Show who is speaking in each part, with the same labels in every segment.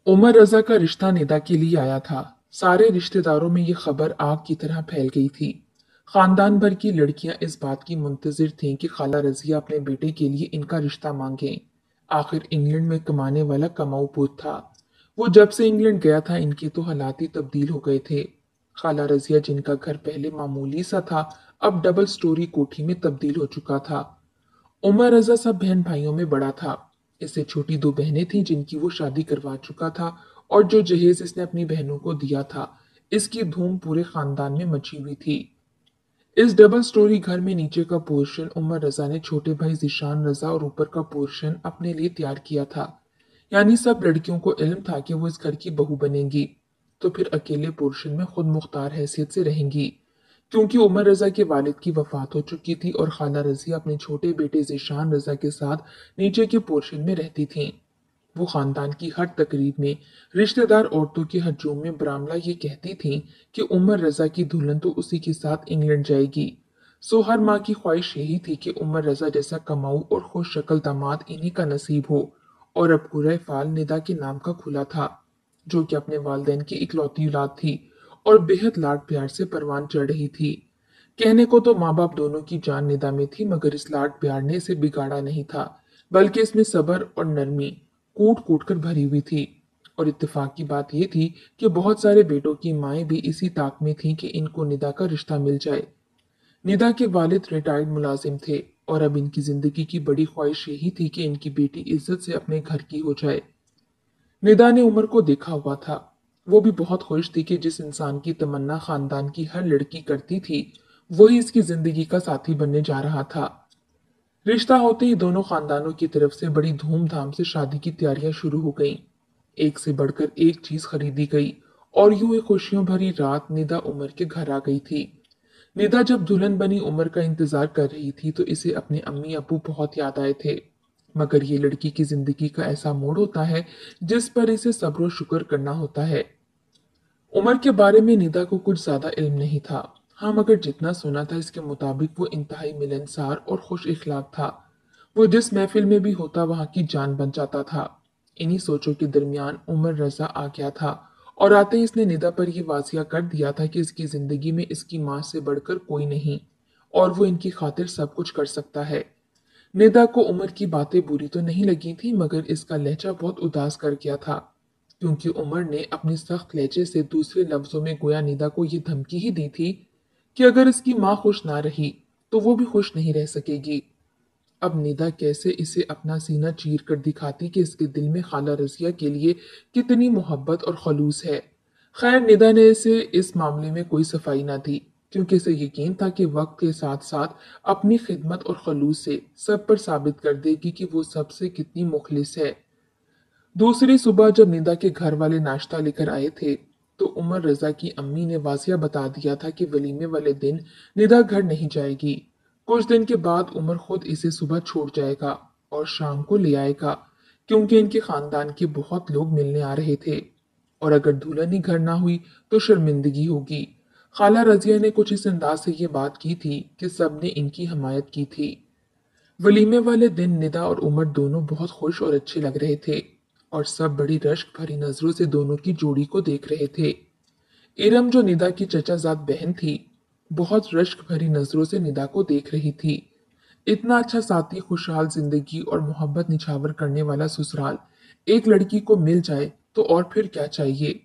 Speaker 1: उमर रजा का रिश्ता निदा के लिए आया था। सारे रिश्तेदारों में ये खबर आग की तरह फैल गई थी। खानदान भर की लड़कियां इस बात की मुंतजिर थीं कि खाला रजिया अपने बेटे के लिए इनका रिश्ता मांगे। आखिर इंग्लैंड में कमाने वाला कमाऊ पुत था। वो जब से इंग्लैंड गया था इनके तो हालात ही तब्दील हो गए थे। खाला रजिया जिनका घर पहले मामूली सा था, अब डबल स्टोरी कोठी में तब्दील हो चुका था। उमर रजा सब बहन भाइयों में बड़ा था। इससे छोटी दो बहनें थीं जिनकी वो शादी करवा चुका था, और जो जहेज इसने अपनी बहनों को दिया था, इसकी धूम पूरे खानदान में मची हुई थी। इस डबल स्टोरी घर में नीचे का पोर्शन उमर रजा ने छोटे भाई जिशान रजा और ऊपर का पोर्शन अपने लिए तैयार किया था। यानी सब लड़कियों को इल्म था कि वो इस घर की बहू बनेंगी, तो फिर अकेले पोर्शन में खुद मुख्तार हैसियत से रहेंगी। क्योंकि उमर रजा के वालिद की वफात हो चुकी थी और खाला रजिया अपने छोटे बेटे जिशान रजा के साथ नीचे के पोर्शन में रहती थीं। वो खानदान की हर तकरीब में रिश्तेदार औरतों के हजूम में बरामला ये कहती थीं कि उमर रजा की दुल्हन तो उसी के साथ इंग्लैंड जाएगी। सो हर माँ की ख्वाहिश यही थी कि उमर रजा जैसा कमाऊ और खुश शक्ल दामाद इन्हीं का नसीब हो। और अब कुरैय फाल निदा के नाम का खुला था, जो कि अपने वालिदैन की इकलौती औलाद थी और बेहद लाड प्यार से परवान चढ़ रही थी। कहने को तो माँ बाप दोनों की जान निदा में थी, मगर इस लाड प्यार ने इसे बिगाड़ा नहीं था, बल्कि इसमें सब्र और नरमी कूट कूट कर भरी हुई थी। और इत्तेफाक की बात यह थी कि बहुत सारे बेटों की माएं भी इसी ताक में थीं कि इनको निदा का रिश्ता मिल जाए। निदा के वालिद रिटायर्ड मुलाजिम थे, और अब इनकी जिंदगी की बड़ी ख्वाहिश यही थी कि इनकी बेटी इज्जत से अपने घर की हो जाए। निदा ने उमर को देखा हुआ था। वो भी बहुत खुश थी कि जिस इंसान की तमन्ना खानदान की हर लड़की करती थी, वही इसकी जिंदगी का साथी बनने जा रहा था। रिश्ता होते ही दोनों खानदानों की तरफ से बड़ी धूमधाम से शादी की तैयारियां शुरू हो गईं। एक से बढ़कर एक चीज खरीदी गई, और यूं एक खुशियों भरी रात निदा उमर के घर आ गई थी। निदा जब दुल्हन बनी उमर का इंतजार कर रही थी तो इसे अपने अम्मी अबू बहुत याद आए थे। मगर ये लड़की की जिंदगी का ऐसा मोड़ होता है जिस पर इसे सब्र और शुक्र करना होता है। उमर के बारे में निदा को कुछ ज्यादा इल्म नहीं था। हाँ, मगर जितना सुना था इसके मुताबिक वो इंतहाई मिलनसार और खुश इखलाक था। वो जिस महफिल में भी होता वहां की जान बन जाता था। इन्हीं सोचों के दरमियान उमर रजा आ गया था, और आते ही इसने निदा पर यह वाजिया कर दिया था कि इसकी जिंदगी में इसकी माँ से बढ़कर कोई नहीं, और वो इनकी खातिर सब कुछ कर सकता है। निदा को उमर की बातें बुरी तो नहीं लगी थी, मगर इसका लहजा बहुत उदास कर गया था, क्योंकि उमर ने अपने सख्त लहजे से दूसरे लफ्जों में गोया निदा को ये धमकी ही दी थी कि अगर इसकी माँ खुश ना रही तो वो भी खुश नहीं रह सकेगी। अब निदा कैसे इसे अपना सीना चीर कर दिखाती कि इसके दिल में खाला रजिया के लिए कितनी मोहब्बत और खलूस है। खैर, निदा ने इसे इस मामले में कोई सफाई ना दी, क्योंकि इसे यकीन था कि वक्त के साथ साथ अपनी खिदमत और खलूस से सब पर साबित कर देगी कि वो सबसे कितनी मुखलिस है। दूसरी सुबह जब निदा के घर वाले नाश्ता लेकर आए थे, तो उमर रजा की अम्मी ने वाजिया बता दिया था कि वलीमे वाले दिन निदा घर नहीं जाएगी। कुछ दिन के बाद उमर खुद इसे सुबह छोड़ जाएगा और शाम को ले आएगा, क्योंकि इनके खानदान के बहुत लोग मिलने आ रहे थे। और अगर दुल्हन ही घर ना हुई तो शर्मिंदगी होगी। खाला रजिया ने कुछ इस अंदाज से ये बात की थी कि सबने इनकी हमायत की थी। वलीमे वाले दिन निदा और उमर दोनों बहुत खुश और अच्छे लग रहे थे, और सब बड़ी रश्क भरी नजरों से दोनों की जोड़ी को देख रहे थे। इरम, जो निदा की चचाजाद बहन थी, बहुत रश्क भरी नजरों से निदा को देख रही थी। इतना अच्छा साथी, खुशहाल जिंदगी और मोहब्बत निछावर करने वाला ससुराल एक लड़की को मिल जाए तो और फिर क्या चाहिए।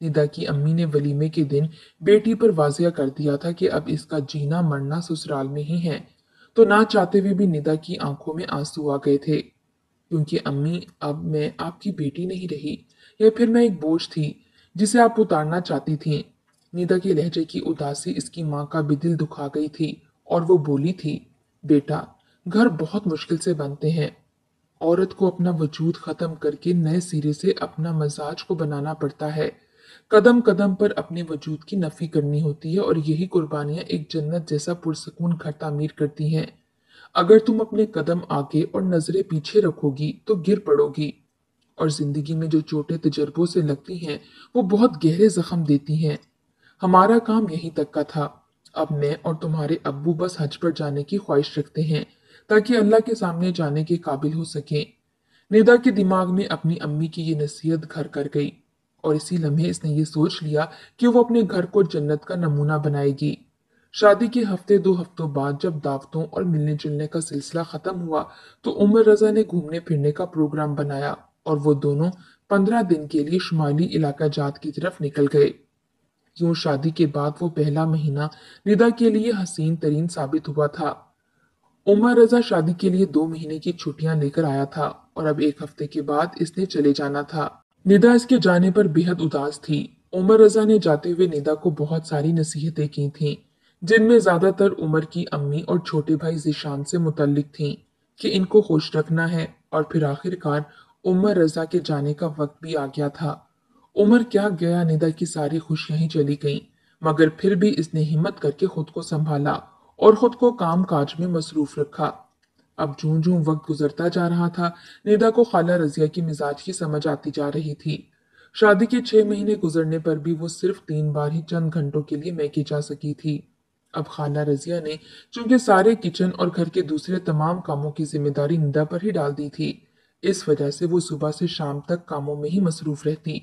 Speaker 1: निदा की अम्मी ने वलीमे के दिन बेटी पर वाजिया कर दिया था कि अब इसका जीना मरना ससुराल में ही है। तो ना चाहते हुए भी निदा की आंखों में आंसू आ गए थे, क्योंकि अम्मी, अब मैं आपकी बेटी नहीं रही, या फिर मैं एक बोझ थी जिसे आप उतारना चाहती थीं। निदा के लहजे की उदासी इसकी माँ का भी दिल दुखा गई थी, और वो बोली थी, बेटा, घर बहुत मुश्किल से बनते हैं। औरत को अपना वजूद खत्म करके नए सिरे से अपना मजाज को बनाना पड़ता है। कदम कदम पर अपने वजूद की नफी करनी होती है, और यही कुर्बानियां एक जन्नत जैसा पुरसकून घर तामीर करती हैं। अगर तुम अपने कदम आगे और नजरें पीछे रखोगी तो गिर पड़ोगी, और जिंदगी में जो चोटें तजर्बों से लगती हैं वो बहुत गहरे जख्म देती हैं। हमारा काम यहीं तक का था। अब मैं और तुम्हारे अब्बू बस हज पर जाने की ख्वाहिश रखते हैं, ताकि अल्लाह के सामने जाने के काबिल हो सकें। निदा के दिमाग में अपनी अम्मी की ये नसीहत घर कर गई और इसी लम्हे इसने ये सोच लिया कि वो अपने घर को जन्नत का नमूना बनाएगी। शादी के हफ्ते 2 हफ्तों बाद जब दावतों और मिलने जुलने का सिलसिला खत्म हुआ तो उमर रजा ने घूमने फिरने का प्रोग्राम बनाया और वो दोनों 15 दिन के लिए शुमाली इलाका जात की तरफ निकल गए। यूं शादी के बाद वो पहला महीना निदा के लिए हसीन तरीन साबित हुआ था। उमर रजा शादी के लिए 2 महीने की छुट्टियां लेकर आया था और अब 1 हफ्ते के बाद इसने चले जाना था। निदा इसके जाने पर बेहद उदास थी। उमर रजा ने जाते हुए निदा को बहुत सारी नसीहतें की थीं, जिनमें ज्यादातर उमर की अम्मी और छोटे भाई जिशान से मुतल्लिक थीं कि इनको खुश रखना है। और फिर आखिरकार उमर रजा के जाने का वक्त भी आ गया था। उमर क्या गया, निदा की सारी खुशियां ही चली गईं, मगर फिर भी इसने हिम्मत करके खुद को संभाला और खुद को काम काज में मसरूफ रखा। अब जूं जूं वक्त गुजरता जा रहा था, निदा को खाला रजिया की मिजाज की समझ आती जा रही थी। शादी के 6 महीने गुजरने पर भी वो सिर्फ 3 बार ही चंद घंटों के लिए मैके जा सकी थी। अब खाला रजिया ने चूंकि सारे किचन और घर के दूसरे तमाम कामों की जिम्मेदारी निदा पर ही डाल दी थी, इस वजह से वो सुबह से शाम तक कामों में ही मसरूफ रहती।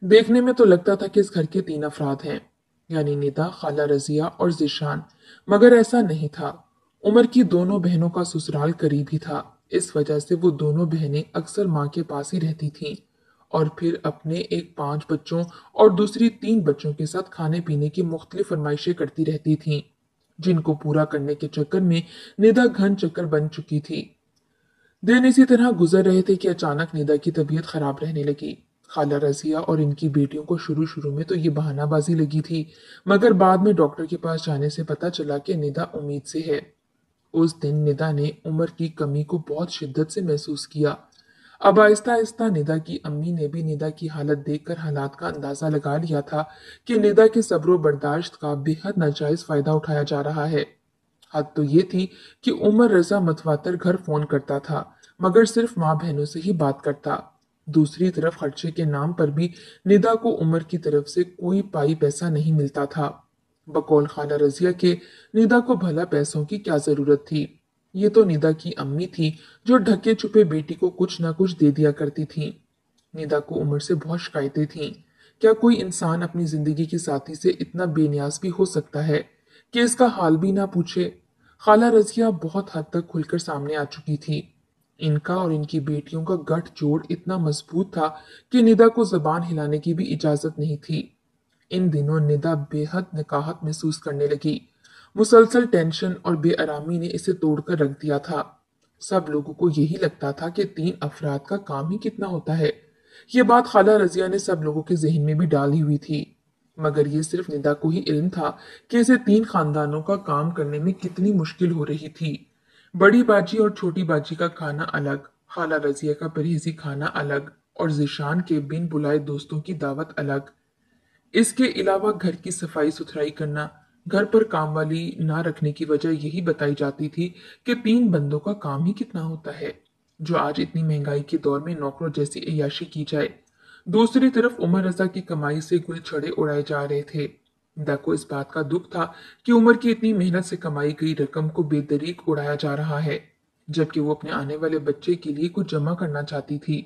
Speaker 1: देखने में तो लगता था कि इस घर के 3 अफराद हैं, यानी निदा, खाला रजिया और जिशान, मगर ऐसा नहीं था। उमर की दोनों बहनों का ससुराल करीब ही था। इस वजह से वो दोनों बहनें अक्सर माँ के पास ही रहती थीं और फिर अपने एक 5 बच्चों और दूसरी 3 बच्चों के साथ खाने पीने की मुख्तलिफ फरमाइशें करती रहती थीं, जिनको पूरा करने के चक्कर में निदा घन चक्कर बन चुकी थी। दिन इसी तरह गुजर रहे थे कि अचानक निदा की तबीयत खराब रहने लगी। खाला रजिया और इनकी बेटियों को शुरू शुरू में तो ये बहानाबाजी लगी थी, मगर बाद में डॉक्टर के पास जाने से पता चला कि निदा उम्मीद से है। उस दिन निदा ने उमर की कमी को बहुत शिद्दत से महसूस किया। अब आहिस्ता आहिस्ता निदा की अम्मी ने भी निदा की हालत देखकर हालात का अंदाजा लगा लिया था कि निदा के सब्र बर्दाश्त का बेहद नाजायज फायदा उठाया जा रहा है। हद तो ये थी कि उमर रजा मतवातर घर फोन करता था, मगर सिर्फ माँ बहनों से ही बात करता। दूसरी तरफ खर्चे के नाम पर भी निदा को उमर की तरफ से कोई पाई पैसा नहीं मिलता था। बकौल खाला रजिया के, निदा को भला पैसों की क्या जरूरत थी। ये तो निदा की अम्मी थी जो ढके छुपे बेटी को कुछ ना कुछ दे दिया करती थी। निदा को उमर से बहुत शिकायतें थीं। क्या कोई इंसान अपनी जिंदगी की साथी से इतना बेनियाज भी हो सकता है कि इसका हाल भी ना पूछे। खाला रजिया बहुत हद तक खुलकर सामने आ चुकी थी। इनका और इनकी बेटियों का गठजोड़ इतना मजबूत था कि निदा को जबान हिलाने की भी इजाजत नहीं थी। इन दिनों निदा बेहद नकाहत महसूस करने लगी। मुसलसल टेंशन और बेआरामी ने इसे तोड़कर रख दिया था। सब लोगों को यही लगता था कि 3 अफराद का काम ही कितना होता है। ये बात खाला रजिया ने सब लोगों के जहन में भी डाली हुई थी, मगर ये सिर्फ निदा को ही इल्म था कि इसे 3 खानदानों का काम करने में कितनी मुश्किल हो रही थी। बड़ी बाजी और छोटी बाजी का खाना अलग, खाला रजिया का परहेजी खाना अलग और जिशान के बिन बुलाए दोस्तों की दावत अलग। इसके अलावा घर की सफाई सुथराई करना, घर पर काम वाली ना रखने की वजह यही बताई जाती थी कि 3 बंदों का काम ही कितना होता है, जो आज इतनी महंगाई के दौर में नौकरों जैसी अय्याशी की जाए। दूसरी तरफ उमर रजा की कमाई से गुल छड़े उड़ाए जा रहे थे। निदा को इस बात का दुख था कि उमर की इतनी मेहनत से कमाई गई रकम को बेदरीक उड़ाया जा रहा है, जबकि वो अपने आने वाले बच्चे के लिए कुछ जमा करना चाहती थी,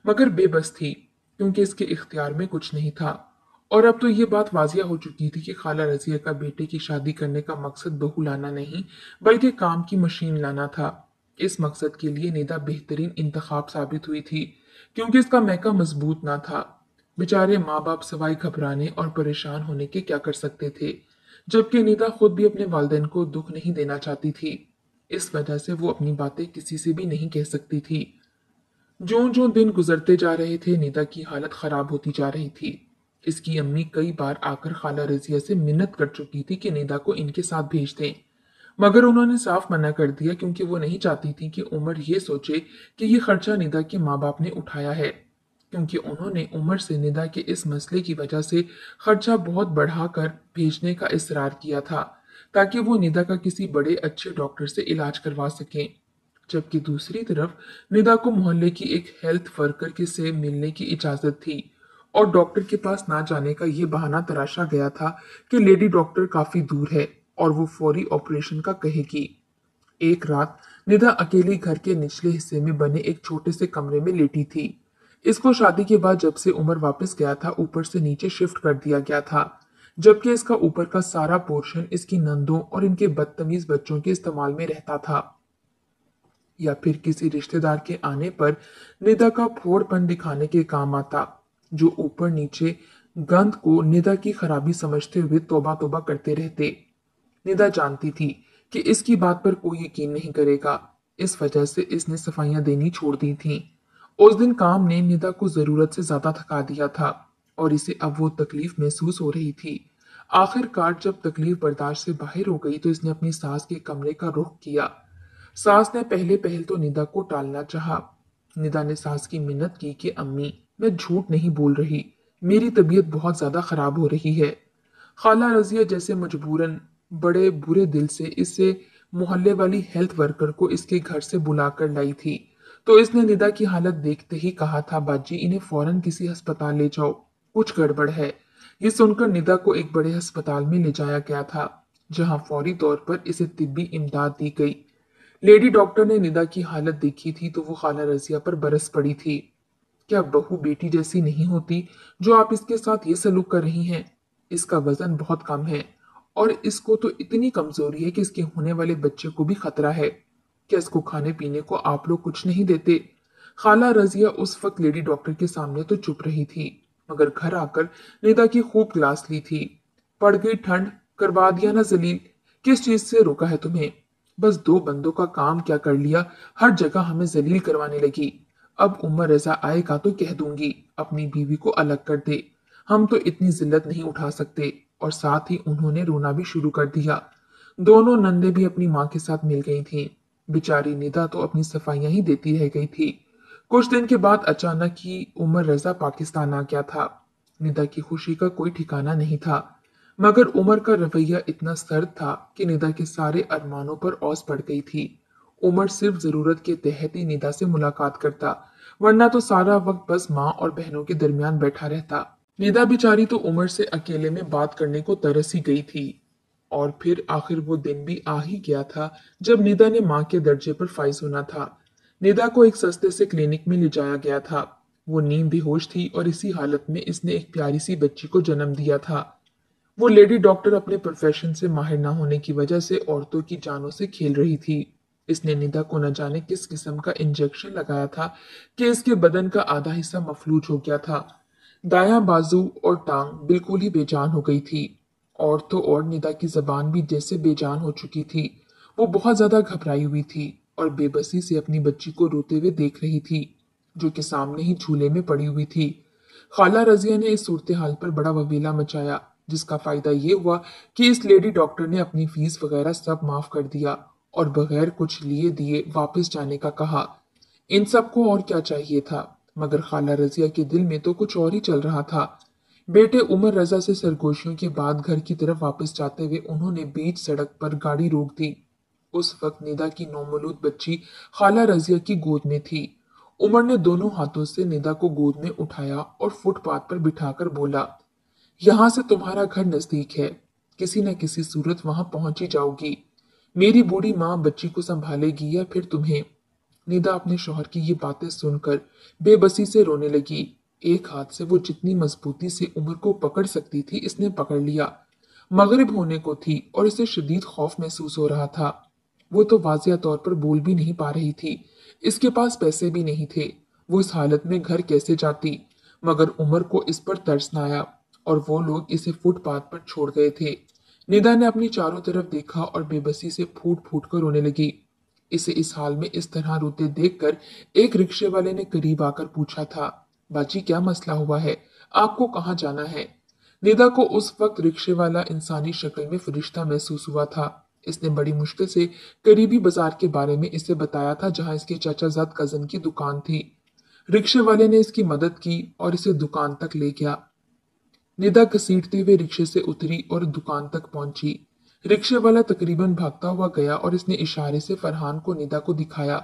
Speaker 1: मगर बेबस थी क्योंकि इसके इख्तियार में कुछ नहीं था। और अब तो ये बात वाजिया हो चुकी थी कि खाला रजिया का बेटे की शादी करने का मकसद बहू लाना नहीं, बल्कि काम की मशीन लाना था। इस मकसद के लिए निदा बेहतरीन इंतखाब साबित हुई थी, क्योंकि इसका मैका मजबूत ना था। बेचारे माँ बाप सवाई घबराने और परेशान होने के क्या कर सकते थे, जबकि निदा खुद भी अपने वालिदैन को दुख नहीं देना चाहती थी। इस वजह से वो अपनी बातें किसी से भी नहीं कह सकती थी। जो जो दिन गुजरते जा रहे थे, निदा की हालत खराब होती जा रही थी। इसकी अम्मी कई बार आकर खाला रजिया से मिन्नत कर चुकी थी कि निदा को इनके साथ भेज दें, मगर उन्होंने साफ मना कर दिया क्योंकि वो नहीं चाहती थी कि उमर ये सोचे कि ये खर्चा निदा के माँ बाप ने उठाया है, क्योंकि उन्होंने उमर से निदा के इस मसले की वजह से खर्चा बहुत बढ़ाकर भेजने का इसरार किया था, ताकि वो निदा का किसी बड़े अच्छे डॉक्टर से इलाज करवा सकें। जबकि दूसरी तरफ निदा को मोहल्ले की एक हेल्थ वर्कर के से मिलने की इजाजत थी और डॉक्टर के पास ना जाने का ये बहाना तराशा गया था कि लेडी डॉक्टर काफी दूर है और वो फौरी ऑपरेशन का कहेगी। एक रात निदा अकेली घर के निचले हिस्से में बने एक छोटे से कमरे में लेटी थी। इसको शादी के बाद जब से उमर वापस गया था ऊपर से नीचे शिफ्ट कर दिया गया था, जबकि इसका ऊपर का सारा पोर्शन इसकी नंदों और इनके बदतमीज बच्चों के इस्तेमाल में रहता था। या फिर किसी रिश्तेदार के आने पर निदा का फोड़पन दिखाने के काम आता, जो ऊपर नीचे गंध को निदा की खराबी समझते हुए तौबा तौबा करते रहते। निदा जानती थी कि इसकी बात पर कोई यकीन नहीं करेगा, इस वजह से इसने सफाइयां देनी छोड़ दी थीं। उस दिन काम ने निदा को जरूरत से ज्यादा थका दिया था और इसे अब वो तकलीफ महसूस हो रही थी। आखिरकार जब तकलीफ बर्दाश्त से बाहर हो गई तो इसने अपनी सास के कमरे का रुख किया। सास ने पहले पहल तो निदा को टालना चाहा। निदा ने सास की मिन्नत की कि अम्मी, मैं झूठ नहीं बोल रही, मेरी तबीयत बहुत ज्यादा खराब हो रही है। खाला रजिया जैसे मजबूरन बड़े बुरे दिल से इसे मोहल्ले वाली हेल्थ वर्कर को इसके घर से बुलाकर लाई थी, तो इसने निदा की हालत देखते ही कहा था, बाजी इन्हें फौरन किसी अस्पताल ले जाओ, कुछ गड़बड़ है। ये सुनकर निदा को एक बड़े अस्पताल में ले जाया गया था, जहां फौरी तौर पर इसे तिब्बी इमदाद दी गई। लेडी डॉक्टर ने निदा की हालत देखी थी तो वो खाला रजिया पर बरस पड़ी थी। क्या बहू बेटी जैसी नहीं होती जो आप इसके साथ ये सलूक कर रही हैं? इसका वजन बहुत कम है और इसको तो इतनी कमजोरी है कि इसके होने वाले बच्चे को भी खतरा है। क्या इसको खाने पीने को आप लोग कुछ नहीं देते? खाला रजिया उस वक्त लेडी डॉक्टर के सामने तो चुप रही थी, मगर घर आकर निदा की खूब क्लास ली थी। पड़ गई ठंड, करवा दिया ना जलील, किस चीज से रोका है तुम्हें? बस दो बंदों का काम क्या कर लिया, हर जगह हमें जलील करवाने लगी। अब उमर रजा आएगा तो कह दूंगी अपनी बीवी को अलग कर दे, हम तो इतनी जिल्लत नहीं उठा सकते। और साथ ही उन्होंने रोना भी शुरू कर दिया। दोनों नंदे भी अपनी माँ के साथ मिल गई थीं। बेचारी निदा तो अपनी सफाइयां ही देती रह गई थी। कुछ दिन के बाद अचानक ही उमर रजा पाकिस्तान आ गया था। निदा की खुशी का कोई ठिकाना नहीं था, मगर उमर का रवैया इतना सर्द था कि निदा के सारे अरमानों पर औस पड़ गई थी। उमर सिर्फ जरूरत के तहत ही निदा से मुलाकात करता, वरना तो सारा वक्त बस माँ और बहनों के दरमियान बैठा रहता। निदा बेचारी तो उमर से अकेले में बात करने को तरस ही गई थी। और फिर आखिर वो दिन भी आ ही गया था जब निदा ने माँ के दर्जे पर फाइज होना था। निदा को एक सस्ते से क्लिनिक में ले जाया गया था। वो नीम बेहोश थी और इसी हालत में इसने एक प्यारी सी बच्ची को जन्म दिया था। वो लेडी डॉक्टर अपने प्रोफेशन से माहिर ना होने की वजह से औरतों की जानों से खेल रही थी। इसने निदा को न जाने किस किस्म का इंजेक्शन लगाया था कि इसके बदन का आधा हिस्सा मफलूज हो गया था। दायां बाजू और टांग बिल्कुल ही बेजान हो गई थी। और तो और निदा की जबान भी जैसे बेजान हो चुकी थी। वो बहुत ज्यादा घबराई हुई थी और बेबसी से अपनी बच्ची को रोते हुए देख रही थी, जो कि सामने ही झूले में पड़ी हुई थी। खाला रजिया ने इस सूरत हाल पर बड़ा वबीला मचाया, जिसका फायदा ये हुआ कि इस लेडी डॉक्टर ने अपनी फीस वगैरह सब माफ कर दिया और बगैर कुछ लिए दिए वापस जाने का कहा। इन सबको और क्या चाहिए था, मगर खाला रजिया के दिल में तो कुछ और ही चल रहा था। बेटे उमर रजा से सरगोशियों के बाद घर की तरफ वापस जाते हुए उन्होंने बीच सड़क पर गाड़ी रोक दी। उस वक्त निदा की नौमौलूद बच्ची खाला रजिया की गोद में थी। उमर ने दोनों हाथों से निदा को गोद में उठाया और फुटपाथ पर बिठाकर बोला, यहाँ से तुम्हारा घर नजदीक है, किसी न किसी सूरत वहां पहुंच ही जाओगी। मेरी बूढ़ी माँ बच्ची को संभालेगी या फिर तुम्हें। निदा अपने शौहर की ये बातें सुनकर बेबसी से रोने लगी। एक हाथ से वो जितनी मजबूती से उमर को पकड़ सकती थी इसने पकड़ लिया। मगरिब होने को थी और इसे शदीद खौफ महसूस हो रहा था। वो तो वाजिया तौर पर बोल भी नहीं पा रही थी। इसके पास पैसे भी नहीं थे। वो इस हालत में घर कैसे जाती? मगर उमर को इस पर तरस न आया और वो लोग इसे फुटपाथ पर छोड़ गए थे। निदा ने अपनी चारों तरफ देखा और बेबसी से फूट फूट कर रोने लगी। इसे इस हाल में इस तरह रोते देखकर एक रिक्शे वाले ने करीब आकर पूछा था, बाजी क्या मसला हुआ है, आपको कहाँ जाना है? निदा को उस वक्त रिक्शे वाला इंसानी शक्ल में फरिश्ता महसूस हुआ था। इसने बड़ी मुश्किल से करीबी बाजार के बारे में इसे बताया था जहां इसके चाचाजाद कजन की दुकान थी। रिक्शे वाले ने इसकी मदद की और इसे दुकान तक ले गया। निदा घसीटते हुए रिक्शे से उतरी और दुकान तक पहुंची। रिक्शे वाला तकरीबन भागता हुआ गया और इसने इशारे से फरहान को निदा को दिखाया।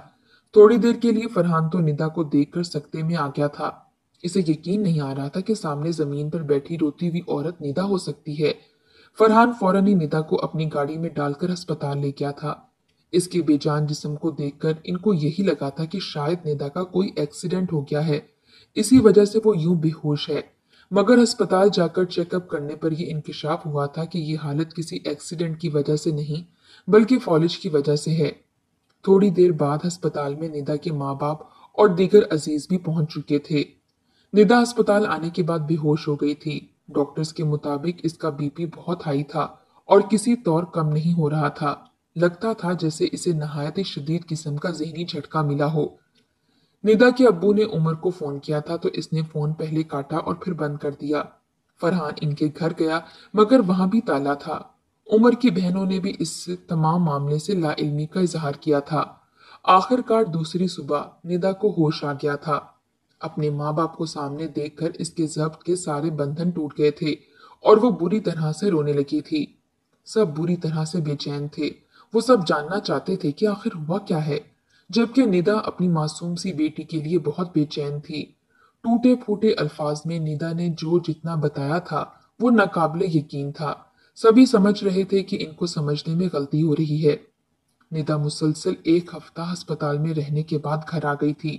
Speaker 1: थोड़ी देर के लिए फरहान तो निदा को देखकर सकते में आ गया था। इसे यकीन नहीं आ रहा था कि सामने जमीन पर बैठी रोती हुई औरत निदा हो सकती है। फरहान फौरन ही निदा को अपनी गाड़ी में डालकर अस्पताल ले गया था। اس کے بے جان جسم کو دیکھ کر ان کو یہی لگا تھا کہ شاید ندا کا کوئی ایکسیڈنٹ ہو گیا ہے، اسی وجہ سے وہ یوں بے ہوش ہے۔ مگر ہسپتال جا کر چیک اپ کرنے پر یہ انکشاف ہوا تھا کہ یہ حالت کسی ایکسیڈنٹ کی وجہ سے نہیں بلکہ فالج کی وجہ سے ہے۔ تھوڑی دیر بعد ہسپتال میں ندا کے ماں باپ اور دیگر عزیز بھی پہنچ چکے تھے۔ ندا ہسپتال آنے کے بعد بے ہوش ہو گئی تھی۔ ڈاکٹرز کے مطابق اس کا بی پی بہت ہائی تھا اور کسی طور کم نہیں ہو رہا تھا۔ لگتا تھا جیسے اسے نہایت ہی شدید قسم کا ذہنی جھٹکا ملا ہو۔ ندا کے ابو نے عمر کو فون کیا تھا تو اس نے فون پہلے کاٹا اور پھر بند کر دیا۔ فرحان ان کے گھر گیا مگر وہاں بھی تالا تھا۔ عمر کی بہنوں نے بھی اس تمام معاملے سے لا علمی کا اظہار کیا تھا۔ آخر کار دوسری صبح ندا کو ہوش آ گیا تھا۔ اپنے ماں باپ کو سامنے دیکھ کر اس کے ضبط کے سارے بندھن ٹوٹ گئے تھے اور وہ بری طرح سے رونے لگی تھی۔ سب بری طرح سے بے چین تھے۔ وہ سب جاننا چاہتے تھے کہ آخر ہوا کیا ہے، جبکہ ندا اپنی معصوم سی بیٹی کے لیے بہت بے چین تھی۔ ٹوٹے پھوٹے الفاظ میں ندا نے جو جتنا بتایا تھا وہ ناقابل یقین تھا۔ سبھی سمجھ رہے تھے کہ ان کو سمجھنے میں غلطی ہو رہی ہے۔ ندا مسلسل 1 ہفتہ ہسپتال میں رہنے کے بعد گھر آ گئی تھی،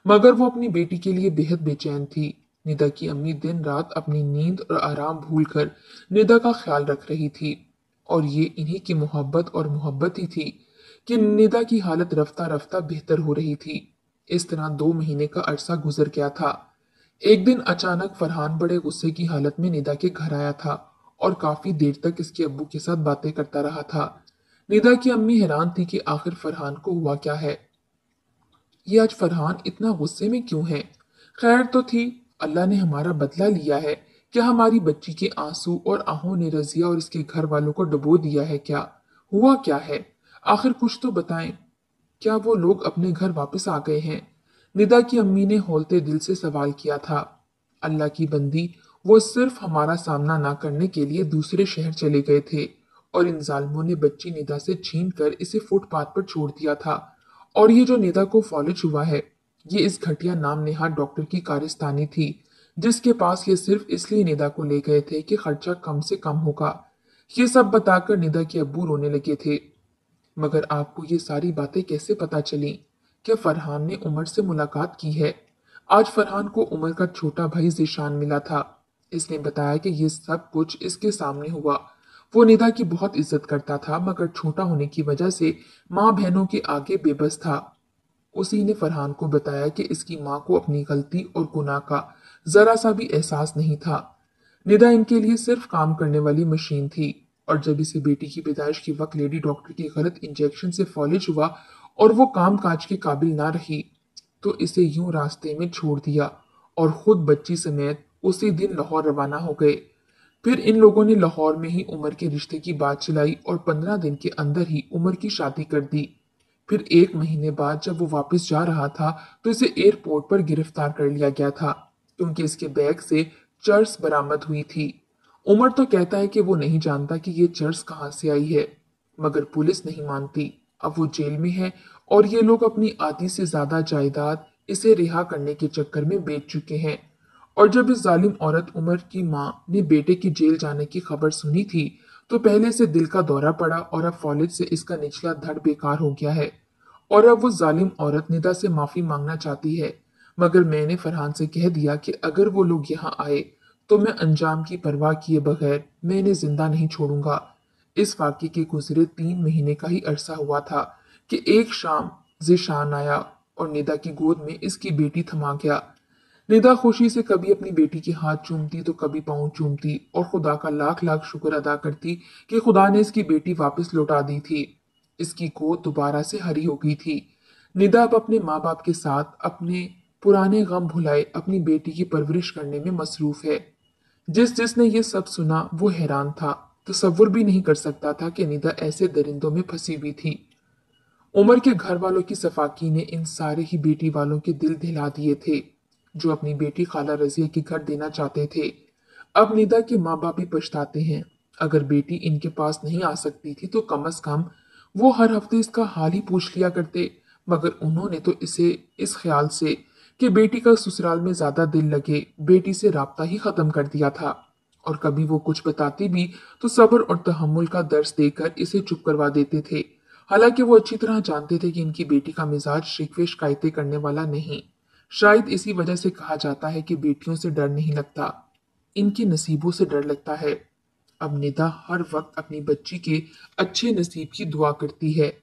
Speaker 1: مگر وہ اپنی بیٹی کے لیے بے حد بے چین تھی۔ ندا کی امی دن رات اپنی نیند اور آرام بھول کر ندا کا خیال رکھ رہی تھی، اور یہ انہی کی محبت ہی تھی کہ ندا کی حالت رفتہ رفتہ بہتر ہو رہی تھی۔ اس طرح 2 مہینے کا عرصہ گزر گیا تھا۔ ایک دن اچانک فرحان بڑے غصے کی حالت میں ندا کے گھر آیا تھا اور کافی دیر تک اس کے ابو کے ساتھ باتیں کرتا رہا تھا۔ ندا کی امی حیران تھی کہ آخر فرحان کو ہوا کیا ہے۔ یہ آج فرحان اتنا غصے میں کیوں ہے؟ خیر تو تھی، اللہ نے ہمارا بدلہ لیا ہے؟ کیا ہماری بچی کے آنسو اور آہوں نے رضیہ اور اس کے گھر والوں کو ڈبو دیا ہے؟ کیا ہوا کیا ہے؟ آخر کچھ تو بتائیں۔ کیا وہ لوگ اپنے گھر واپس آ گئے ہیں؟ ندا کی امی نے ہولتے دل سے سوال کیا تھا۔ اللہ کی بندی، وہ صرف ہمارا سامنا نہ کرنے کے لیے دوسرے شہر چلے گئے تھے اور ان ظالموں نے بچی ندا سے چھین کر اسے فٹ پاتھ پر چھوڑ دیا تھا، اور یہ جو ندا کو فالج ہوا ہے یہ اس گھٹیا نام نہاد ڈاکٹر کی کارستانی تھی، جس کے پاس یہ صرف اس لیے ندا کو لے گئے تھے کہ خرچہ کم سے کم ہوگا۔ یہ سب بتا کر ندا کے ابو رونے لگے تھے۔ مگر آپ کو یہ ساری باتیں کیسے پتا چلیں؟ کیا فرحان نے عمر سے ملاقات کی ہے؟ آج فرحان کو عمر کا چھوٹا بھائی ذیشان ملا تھا۔ اس نے بتایا کہ یہ سب کچھ اس کے سامنے ہوا۔ وہ ندا کی بہت عزت کرتا تھا مگر چھوٹا ہونے کی وجہ سے ماں بہنوں کے آگے بے بس تھا۔ اسی نے فرحان کو بتایا کہ اس کی ماں کو اپنی غلطی اور گناہ کا ذرا سا بھی احساس نہیں تھا۔ ندا ان کے لیے صرف کام کرنے والی مشین تھی، اور جب اسے بیٹی کی پیدائش کے وقت لیڈی ڈاکٹر کی غلط انجیکشن سے فالج ہوا اور وہ کام کاج کے قابل نہ رہی تو اسے یوں راستے میں چھوڑ دیا اور خود بچی سمیت اسی دن لاہور روانہ ہو گئے۔ پھر ان لوگوں نے لاہور میں ہی عمر کے رشتے کی بات چلائی اور 15 دن کے اندر ہی عمر کی شادی کر دی۔ پھر 1 مہینے بعد جب وہ واپس جا رہا تھا تو اسے ایئرپورٹ پر گرفتار کر لیا گیا تھا کیونکہ اس کے بیگ سے چرس برآمد ہوئی تھی۔ عمر تو کہتا ہے کہ وہ نہیں جانتا کہ یہ چرس کہاں سے آئی ہے، مگر پولیس نہیں مانتی۔ اب وہ جیل میں ہے اور یہ لوگ اپنی آدھی سے زیادہ جائیداد اسے رہا کرنے کے چکر میں بیچ چکے ہیں۔ اور جب اس ظالم عورت عمر کی ماں نے بیٹے کی جیل جانے کی خبر سنی تھی تو پہلے سے دل کا دورہ پڑا اور اب فالج سے اس کا نچلا دھڑ بیکار ہو گیا ہے، اور اب وہ ظالم عورت ندا سے معافی مانگنا چاہتی ہے۔ مگر میں نے فرحان سے کہہ دیا کہ اگر وہ لوگ یہاں آئے تو میں انجام کی پرواہ کیے بغیر میں انہیں زندہ نہیں چھوڑوں گا۔ اس واقعے کے گزرے 3 مہینے کا ہی عرصہ ہوا تھا کہ ایک شام ذیشان آیا اور ندا کی گود میں اس کی بیٹی تھما گیا۔ ندا خوشی سے کبھی اپنی بیٹی کے ہاتھ چومتی تو کبھی پاؤں چومتی اور خدا کا لاکھ لاکھ شکر ادا کرتی کہ خدا نے اس کی بیٹی واپس لوٹا دی تھی۔ اس کی گود دوبارہ سے ہری ہو گئی تھی۔ ندا اب اپنے ماں باپ کے ساتھ اپنے پرانے غم بھلائے اپنی بیٹی کی پرورش کرنے میں مصروف ہے۔ جس نے یہ سب سنا وہ حیران تھا، تصور بھی نہیں کر سکتا تھا کہ ندا ایسے درندوں میں پھنسی ہوئی تھی۔ عمر کے گھر والوں کی صفاقی نے ان سارے ہی بیٹی والوں کے دل دہلا دیے تھے جو اپنی بیٹی خالہ رضیہ کے گھر دینا چاہتے تھے۔ اب ندا کے ماں باپ بھی پچھتاتے ہیں۔ اگر بیٹی ان کے پاس نہیں آ سکتی تھی تو کم از کم وہ ہر ہفتے اس کا حال ہی پوچھ لیا کرتے، مگر انہوں نے تو اسے اس خیال سے کہ بیٹی کا سسرال میں زیادہ دل لگے بیٹی سے رابطہ ہی ختم کر دیا تھا، اور کبھی وہ کچھ بتاتی بھی تو صبر اور تحمل کا درس دے کر اسے چپ کروا دیتے تھے۔ حالانکہ وہ اچھی طرح جانتے تھے کہ ان کی بیٹی کا مزاج شکوے شکایتیں کرنے والا نہیں۔ شاید اسی وجہ سے کہا جاتا ہے کہ بیٹیوں سے ڈر نہیں لگتا، ان کے نصیبوں سے ڈر لگتا ہے۔ اب ندا ہر وقت اپنی بچی کے اچھے نصیب کی دعا کرتی ہے۔